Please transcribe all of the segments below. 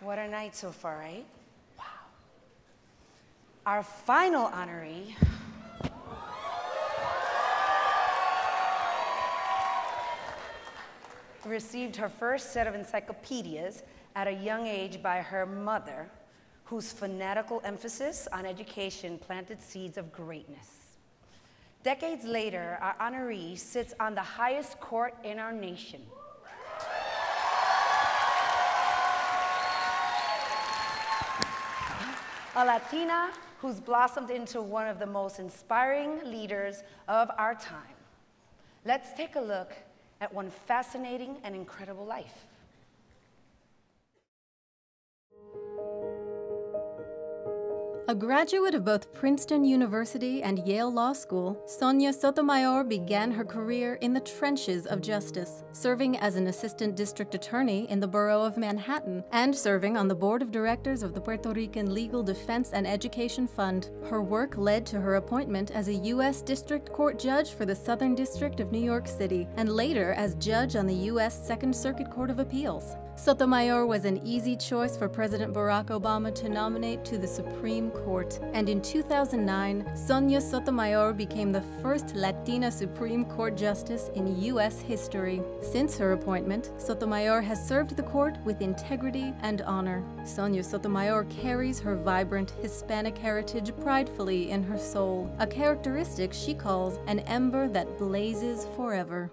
What a night so far, right? Wow. Our final honoree received her first set of encyclopedias at a young age by her mother, whose fanatical emphasis on education planted seeds of greatness. Decades later, our honoree sits on the highest court in our nation. A Latina who's blossomed into one of the most inspiring leaders of our time. Let's take a look at one fascinating and incredible life. A graduate of both Princeton University and Yale Law School, Sonia Sotomayor began her career in the trenches of justice, serving as an assistant district attorney in the borough of Manhattan and serving on the board of directors of the Puerto Rican Legal Defense and Education Fund. Her work led to her appointment as a U.S. District Court judge for the Southern District of New York City, and later as judge on the U.S. Second Circuit Court of Appeals. Sotomayor was an easy choice for President Barack Obama to nominate to the Supreme Court, and in 2009, Sonia Sotomayor became the first Latina Supreme Court justice in U.S. history. Since her appointment, Sotomayor has served the court with integrity and honor. Sonia Sotomayor carries her vibrant Hispanic heritage pridefully in her soul, a characteristic she calls an ember that blazes forever.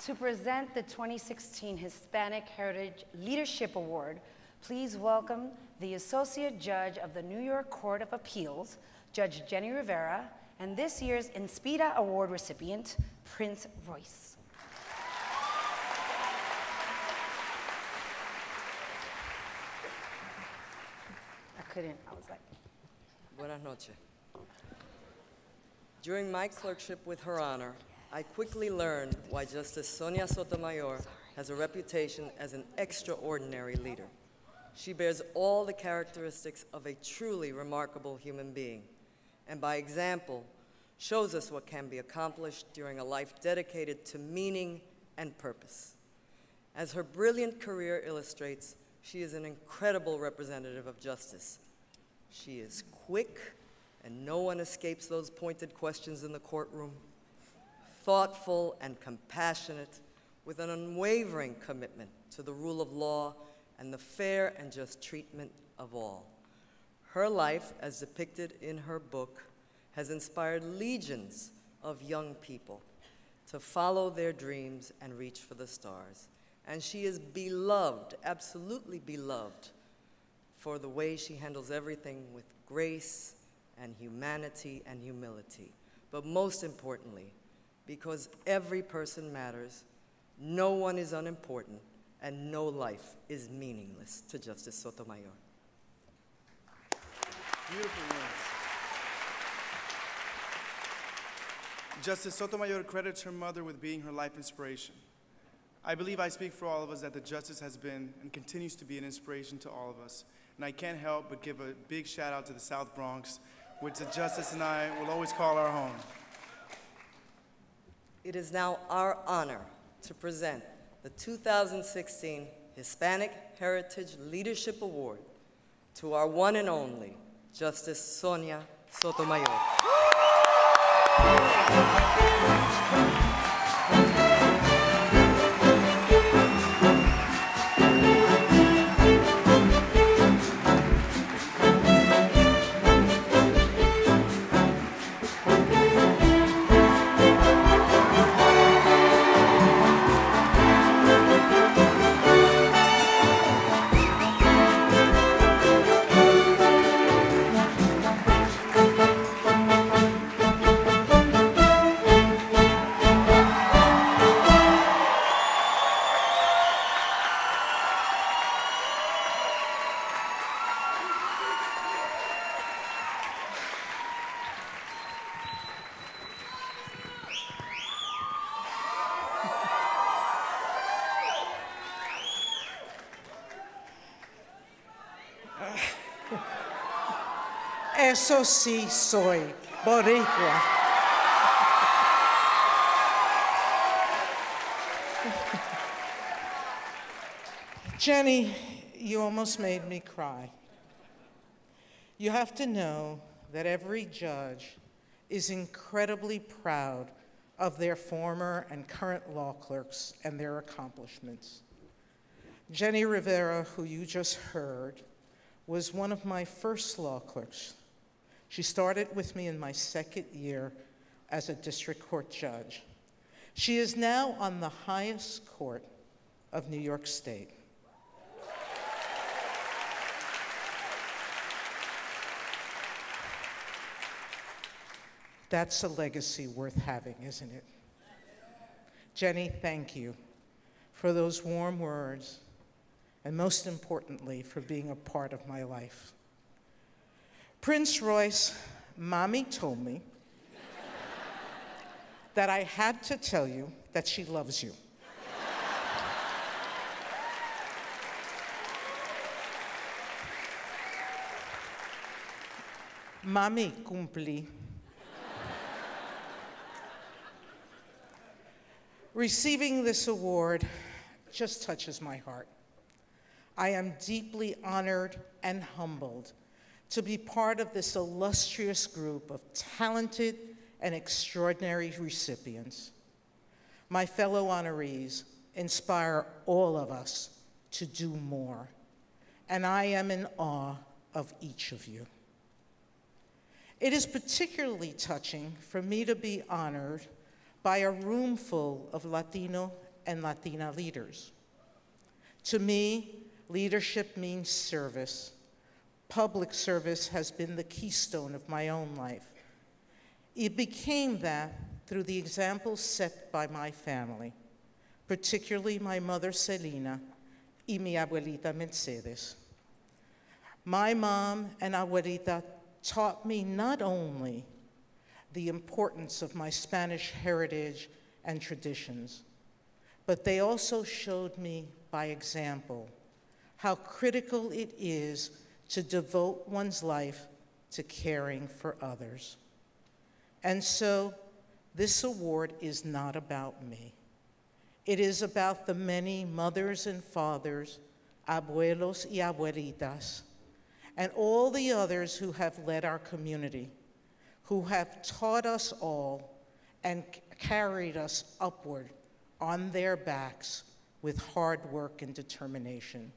To present the 2016 Hispanic Heritage Leadership Award, please welcome the Associate Judge of the New York Court of Appeals, Judge Jenny Rivera, and this year's Inspira Award recipient, Prince Royce. I was like. Buenas noches. During my clerkship with Her Honor, I quickly learned why Justice Sonia Sotomayor has a reputation as an extraordinary leader. She bears all the characteristics of a truly remarkable human being, and by example, shows us what can be accomplished during a life dedicated to meaning and purpose. As her brilliant career illustrates, she is an incredible representative of justice. She is quick, and no one escapes those pointed questions in the courtroom. Thoughtful and compassionate, with an unwavering commitment to the rule of law and the fair and just treatment of all. Her life, as depicted in her book, has inspired legions of young people to follow their dreams and reach for the stars. And she is beloved, absolutely beloved, for the way she handles everything with grace and humanity and humility. But most importantly, because every person matters, no one is unimportant, and no life is meaningless to Justice Sotomayor. Beautiful words. Justice Sotomayor credits her mother with being her life inspiration. I believe I speak for all of us that the justice has been and continues to be an inspiration to all of us. And I can't help but give a big shout out to the South Bronx, which the justice and I will always call our home. It is now our honor to present the 2016 Hispanic Heritage Leadership Award to our one and only Justice Sonia Sotomayor. Eso sí soy boricua. Jenny, you almost made me cry. You have to know that every judge is incredibly proud of their former and current law clerks and their accomplishments. Jenny Rivera, who you just heard, was one of my first law clerks. She started with me in my second year as a district court judge. She is now on the highest court of New York State. That's a legacy worth having, isn't it? Jenny, thank you for those warm words, and most importantly, for being a part of my life. Prince Royce, Mommy told me that I had to tell you that she loves you. Mami, cumplí. Receiving this award just touches my heart. I am deeply honored and humbled to be part of this illustrious group of talented and extraordinary recipients. My fellow honorees inspire all of us to do more, and I am in awe of each of you. It is particularly touching for me to be honored by a room full of Latino and Latina leaders. To me, leadership means service. Public service has been the keystone of my own life. It became that through the examples set by my family, particularly my mother, Elena, y mi abuelita, Mercedes. My mom and abuelita taught me not only the importance of my Spanish heritage and traditions, but they also showed me by example how critical it is to devote one's life to caring for others. And so this award is not about me. It is about the many mothers and fathers, abuelos y abuelitas, and all the others who have led our community, who have taught us all and carried us upward on their backs with hard work and determination.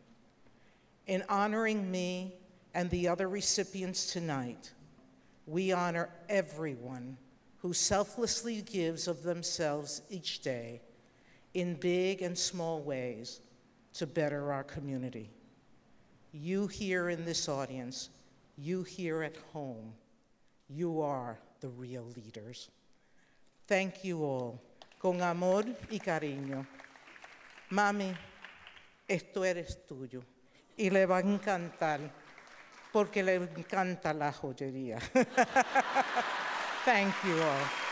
In honoring me and the other recipients tonight, we honor everyone who selflessly gives of themselves each day in big and small ways to better our community. You here in this audience, you here at home, you are the real leaders. Thank you all. Con amor y cariño. Mami, esto eres tuyo. Y le va a encantar, porque le encanta la joyería. Thank you all.